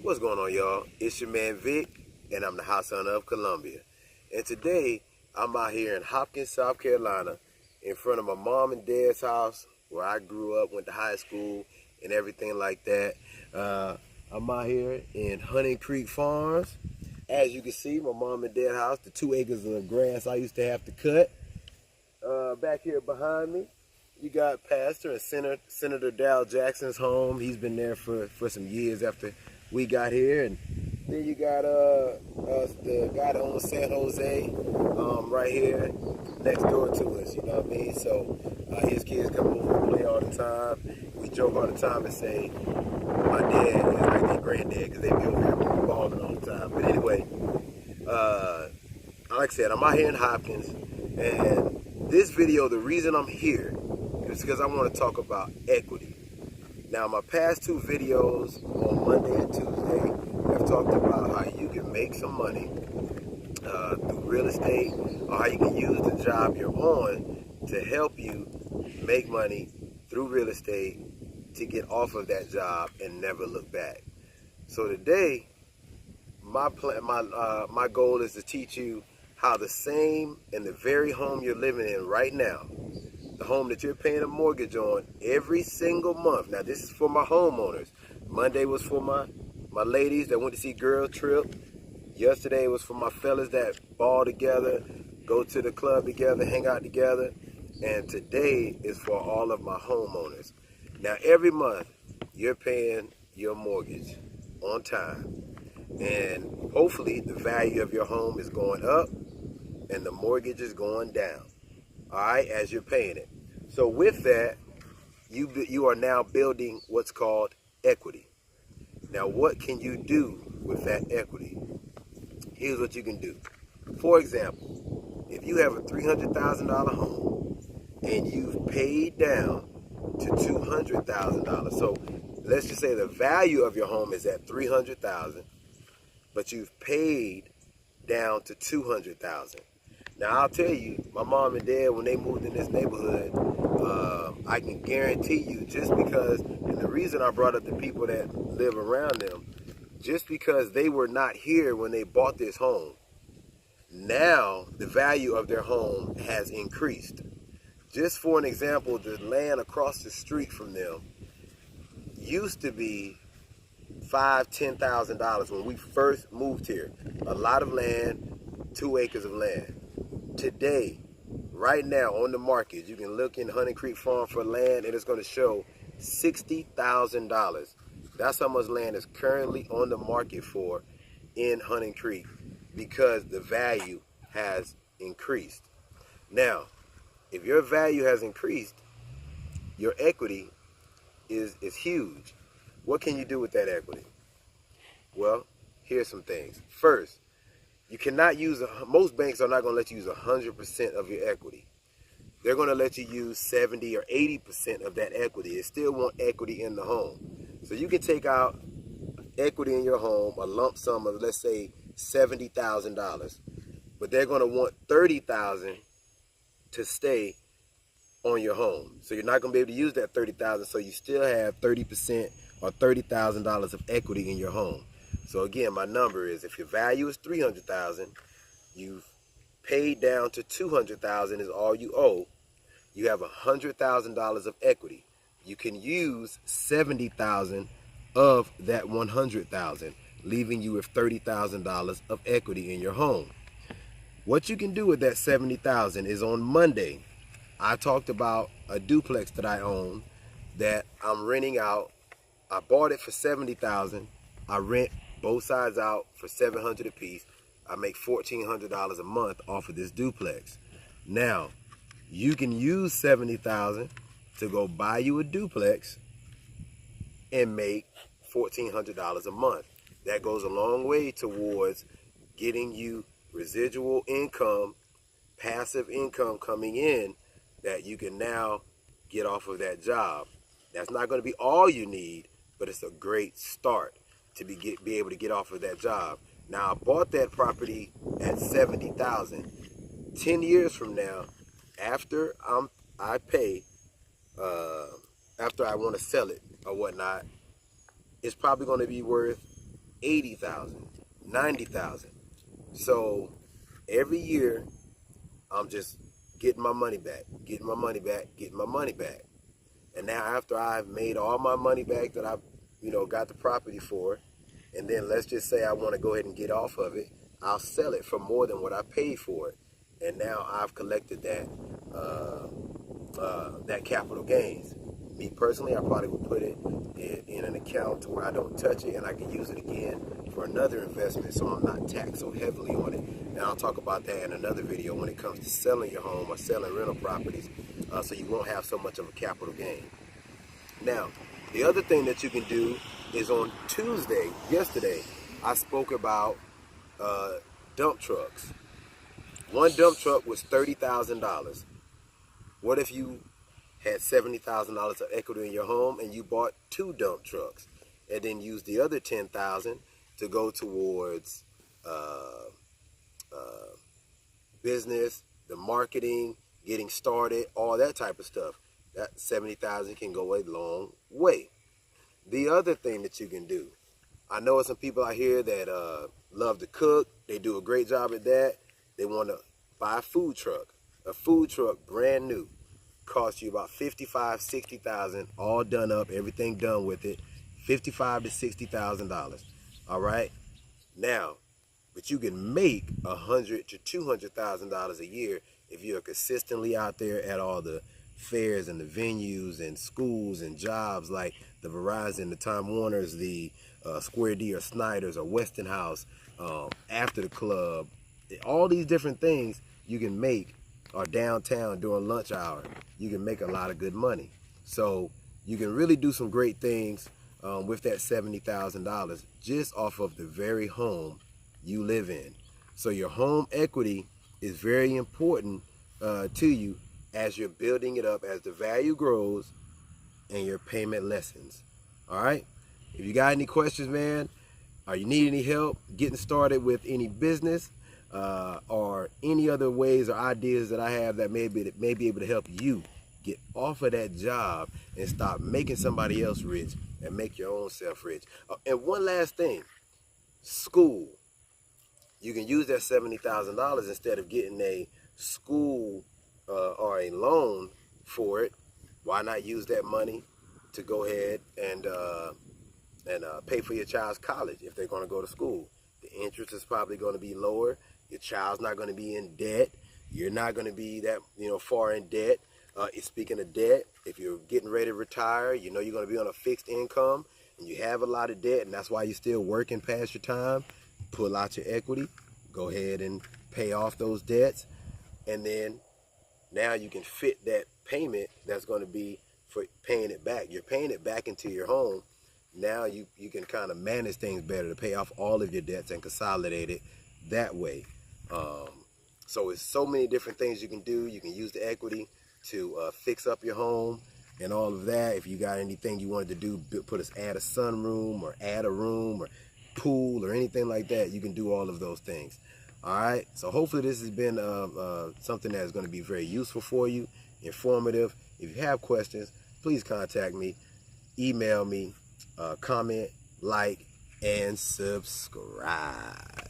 What's going on, y'all? It's your man Vic, and I'm the house owner of Columbia. And today, I'm out here in Hopkins, South Carolina, in front of my mom and dad's house, where I grew up, went to high school, and everything like that. I'm out here in Hunting Creek Farms. As you can see, my mom and dad's house, the 2 acres of grass I used to have to cut. Back here behind me, you got Pastor and Senator Dal Jackson's home. He's been there for some years after we got here. And then you got the guy that owns San Jose right here next door to us, you know what I mean? So his kids come over and play all the time. We joke all the time and say my dad is like their granddad because they be over here balling all the time. But anyway, like I said, I'm out here in Hopkins, and this video, the reason I'm here is because I want to talk about equity. Now, my past 2 videos on Monday and Tuesday have talked about how you can make some money through real estate, or how you can use the job you're on to help you make money through real estate to get off of that job and never look back. So today, my goal is to teach you how the same in the very home you're living in right now, the home that you're paying a mortgage on every single month. Now, this is for my homeowners. Monday was for my ladies that went to see Girl Trip. Yesterday was for my fellas that ball together, go to the club together, hang out together. And today is for all of my homeowners. Now, every month, you're paying your mortgage on time. And hopefully, the value of your home is going up and the mortgage is going down, all right, as you're paying it. So with that, you are now building what's called equity. Now, what can you do with that equity? Here's what you can do. For example, if you have a $300,000 home and you've paid down to $200,000, so let's just say the value of your home is at $300,000, but you've paid down to $200,000. Now, I'll tell you, my mom and dad, when they moved in this neighborhood, I can guarantee you, just because, and the reason I brought up the people that live around them, just because they were not here when they bought this home, now the value of their home has increased. Just for an example, the land across the street from them used to be $5,000, $10,000 when we first moved here. A lot of land, 2 acres of land. Today, right now on the market, you can look in Hunting Creek Farm for land and it's going to show $60,000. That's how much land is currently on the market for in Hunting Creek, because the value has increased. Now, if your value has increased, your equity is huge. What can you do with that equity? Well, here's some things. First, you cannot use, most banks are not going to let you use 100% of your equity. They're going to let you use 70 or 80% of that equity. They still want equity in the home. So you can take out equity in your home, a lump sum of, let's say, $70,000. But they're going to want $30,000 to stay on your home. So you're not going to be able to use that $30,000, so you still have 30% or $30,000 of equity in your home. So again, my number is, if your value is $300,000, you've paid down to $200,000 is all you owe. You have $100,000 of equity. You can use $70,000 of that $100,000, leaving you with $30,000 of equity in your home. What you can do with that $70,000 is, on Monday, I talked about a duplex that I own that I'm renting out. I bought it for $70,000. I rent both sides out for $700 a piece. I make $1,400 a month off of this duplex. Now, you can use $70,000 to go buy you a duplex and make $1,400 a month. That goes a long way towards getting you residual income, passive income coming in that you can now get off of that job. That's not going to be all you need, but it's a great start to be able to get off of that job. Now, I bought that property at $70,000. 10 years from now, after I pay, after I want to sell it or whatnot, it's probably going to be worth $80,000, $90,000. So every year I'm just getting my money back, getting my money back, getting my money back. And now after I've made all my money back that I've, got the property for, and then let's just say I want to go ahead and get off of it, I'll sell it for more than what I paid for it. And now I've collected that that capital gains. Me personally, I probably would put it in an account to where I don't touch it, and I can use it again for another investment, so I'm not taxed so heavily on it. And I'll talk about that in another video when it comes to selling your home or selling rental properties, so you won't have so much of a capital gain. Now, the other thing that you can do is on Tuesday, yesterday, I spoke about dump trucks. One dump truck was $30,000. What if you had $70,000 of equity in your home and you bought 2 dump trucks and then used the other $10,000 to go towards business, the marketing, getting started, all that type of stuff? That $70,000 can go a long way. The other thing that you can do, I know some people out here that love to cook. They do a great job at that. They want to buy a food truck. A food truck, brand new, costs you about $55,000, $60,000, all done up, everything done with it, $55,000 to $60,000. All right. Now, but you can make $100,000 to $200,000 a year if you're consistently out there at all the fairs and the venues and schools and jobs like the Verizon, the Time Warners, the Square D or Snyder's or Westinghouse, After the Club, all these different things you can make, or downtown during lunch hour. You can make a lot of good money. So you can really do some great things with that $70,000 just off of the very home you live in. So your home equity is very important to you as you're building it up, as the value grows and your payment lessens. All right? If you got any questions, man, or you need any help getting started with any business or any other ways or ideas that I have that may be able to help you get off of that job and stop making somebody else rich and make your own self rich. And one last thing, school. You can use that $70,000 instead of getting a school or a loan for it. Why not use that money to go ahead and pay for your child's college if they're going to go to school? The interest is probably going to be lower. Your child's not going to be in debt. You're not going to be that far in debt. Speaking of debt, if you're getting ready to retire, you're going to be on a fixed income and you have a lot of debt, and that's why you're still working past your time. Pull out your equity, go ahead and pay off those debts, and then now you can fit that payment that's going to be for paying it back. You're paying it back into your home. Now you can kind of manage things better to pay off all of your debts and consolidate it that way. So it's so many different things you can do. You can use the equity to fix up your home and all of that. If you got anything you wanted to do, add a sunroom or add a room or pool or anything like that, you can do all of those things. All right, so hopefully this has been something that is going to be very useful for you, informative. If you have questions, please contact me, email me, comment, like, and subscribe.